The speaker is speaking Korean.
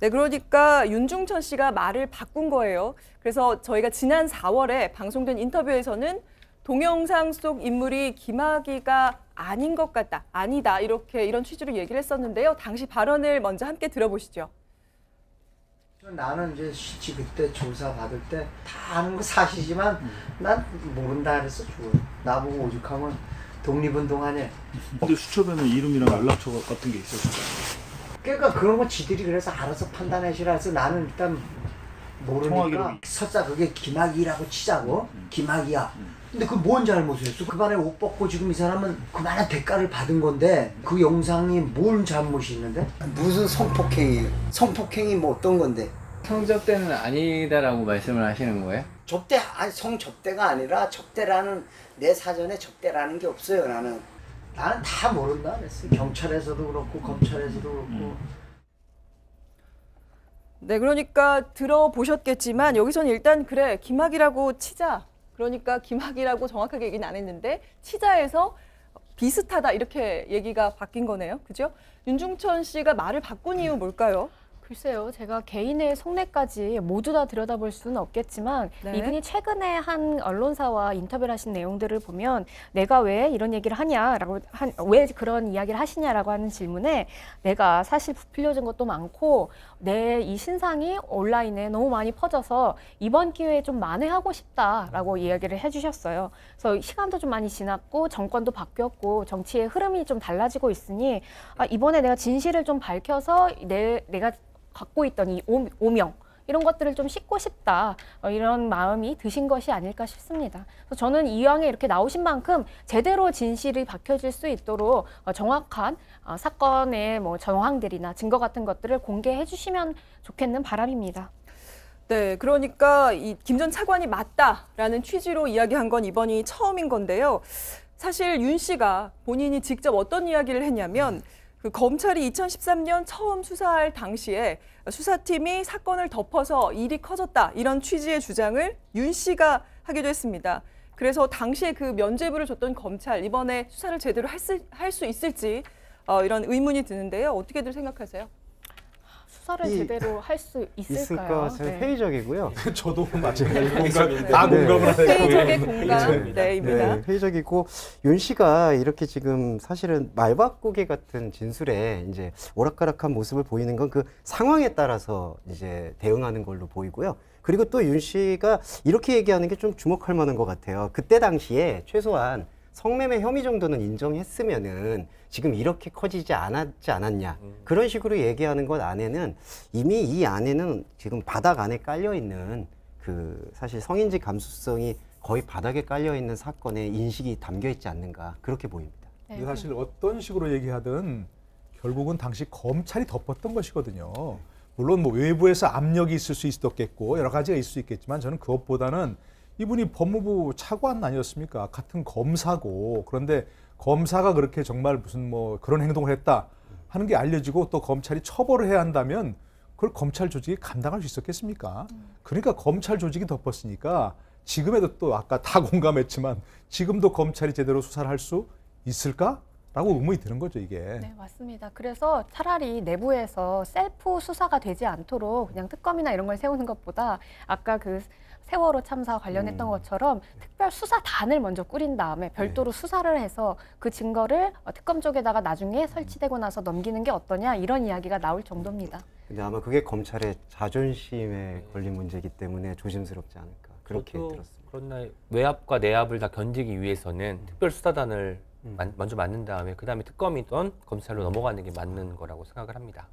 네, 그러니까 윤중천 씨가 말을 바꾼 거예요. 그래서 저희가 지난 4월에 방송된 인터뷰에서는 동영상 속 인물이 김학의가 아닌 것 같다, 아니다 이런 취지로 얘기를 했었는데요. 당시 발언을 먼저 함께 들어보시죠. 나는 이제 시치 그때 조사 받을 때 다 아는 거 사실이지만 난 모른다 그래서 죽어. 나보고 오죽하면 독립운동하네. 근데 수첩에는 이름이랑 연락처 같은 게 있었어요. 그러니까 그런 거 지들이 그래서 알아서 판단해주라 해서 나는 일단 모르니까 설사 그게 김학의라고 치자고 김학의야. 근데 그 뭔 잘못이었어? 그간에 옷 벗고 지금 이 사람은 그만한 대가를 받은 건데 그 영상이 뭔 잘못이 있는데? 무슨 성폭행이에요? 성폭행이 뭐 어떤 건데? 성접대는 아니다라고 말씀을 하시는 거예요? 접대, 아니 성접대가 아니라 접대라는 내 사전에 접대라는 게 없어요. 나는 다 모른다 그랬어. 경찰에서도 그렇고 검찰에서도 그렇고. 네, 그러니까 들어보셨겠지만 여기서는 일단 그래 김학의라고 치자. 그러니까 김학의라고 정확하게 얘기는 안 했는데 치자에서 비슷하다 이렇게 얘기가 바뀐 거네요. 그죠? 윤중천 씨가 말을 바꾼 이유 뭘까요? 글쎄요. 제가 개인의 속내까지 모두 다 들여다볼 수는 없겠지만 네. 이분이 최근에 한 언론사와 인터뷰를 하신 내용들을 보면 내가 왜 이런 얘기를 하냐라고 왜 그런 이야기를 하시냐라고 하는 질문에 내가 사실 부풀려진 것도 많고 내 이 신상이 온라인에 너무 많이 퍼져서 이번 기회에 좀 만회하고 싶다라고 이야기를 해주셨어요. 그래서 시간도 좀 많이 지났고 정권도 바뀌었고 정치의 흐름이 좀 달라지고 있으니 이번에 내가 진실을 좀 밝혀서 내가 갖고 있던 이 오명 이런 것들을 좀 씻고 싶다 이런 마음이 드신 것이 아닐까 싶습니다. 그래서 저는 이왕에 이렇게 나오신 만큼 제대로 진실이 밝혀질 수 있도록 정확한 사건의 뭐 정황들이나 증거 같은 것들을 공개해 주시면 좋겠는 바람입니다. 네, 그러니까 이 김 전 차관이 맞다라는 취지로 이야기한 건 이번이 처음인 건데요. 사실 윤 씨가 본인이 직접 어떤 이야기를 했냐면 그 검찰이 2013년 처음 수사할 당시에 수사팀이 사건을 덮어서 일이 커졌다 이런 취지의 주장을 윤 씨가 하기도 했습니다. 그래서 당시에 그 면죄부를 줬던 검찰 이번에 수사를 제대로 할 수 있을지 이런 의문이 드는데요. 어떻게들 생각하세요? 수사를 제대로 할 수 있을까요? 네. 회의적이고요. 저도 마찬가지로 다 공감을 하네요. 회의적의 공감, 네입니다. 네, 회의적이고 윤 씨가 이렇게 지금 사실은 말바꾸기 같은 진술에 이제 오락가락한 모습을 보이는 건 그 상황에 따라서 이제 대응하는 걸로 보이고요. 그리고 또 윤 씨가 이렇게 얘기하는 게 좀 주목할 만한 것 같아요. 그때 당시에 최소한 성매매 혐의 정도는 인정했으면은 지금 이렇게 커지지 않았지 않았냐. 그런 식으로 얘기하는 것 안에는 이미 이 안에는 지금 바닥 안에 깔려 있는 그 사실 성인지 감수성이 거의 바닥에 깔려 있는 사건의 인식이 담겨 있지 않는가. 그렇게 보입니다. 네, 사실 어떤 식으로 얘기하든 결국은 당시 검찰이 덮었던 것이거든요. 물론 뭐 외부에서 압력이 있을 수 있었겠고 여러 가지가 있을 수 있겠지만 저는 그것보다는 이분이 법무부 차관 아니었습니까? 같은 검사고. 그런데 검사가 그렇게 정말 무슨 뭐 그런 행동을 했다 하는 게 알려지고 또 검찰이 처벌을 해야 한다면 그걸 검찰 조직이 감당할 수 있었겠습니까? 그러니까 검찰 조직이 덮었으니까 지금에도 또 아까 다 공감했지만 지금도 검찰이 제대로 수사를 할 수 있을까? 라고 의문이 드는 거죠, 이게. 네, 맞습니다. 그래서 차라리 내부에서 셀프 수사가 되지 않도록 그냥 특검이나 이런 걸 세우는 것보다 아까 그 세월호 참사 관련했던 것처럼 특별 수사단을 먼저 꾸린 다음에 별도로 수사를 해서 그 증거를 특검 쪽에다가 나중에 설치되고 나서 넘기는 게 어떠냐 이런 이야기가 나올 정도입니다. 근데 아마 그게 검찰의 자존심에 걸린 문제이기 때문에 조심스럽지 않을까 그렇게 들었습니다. 그러나 외압과 내압을 다 견디기 위해서는 특별수사단을 먼저 만든 다음에 그 다음에 특검이던 검찰로 넘어가는 게 맞는 거라고 생각을 합니다.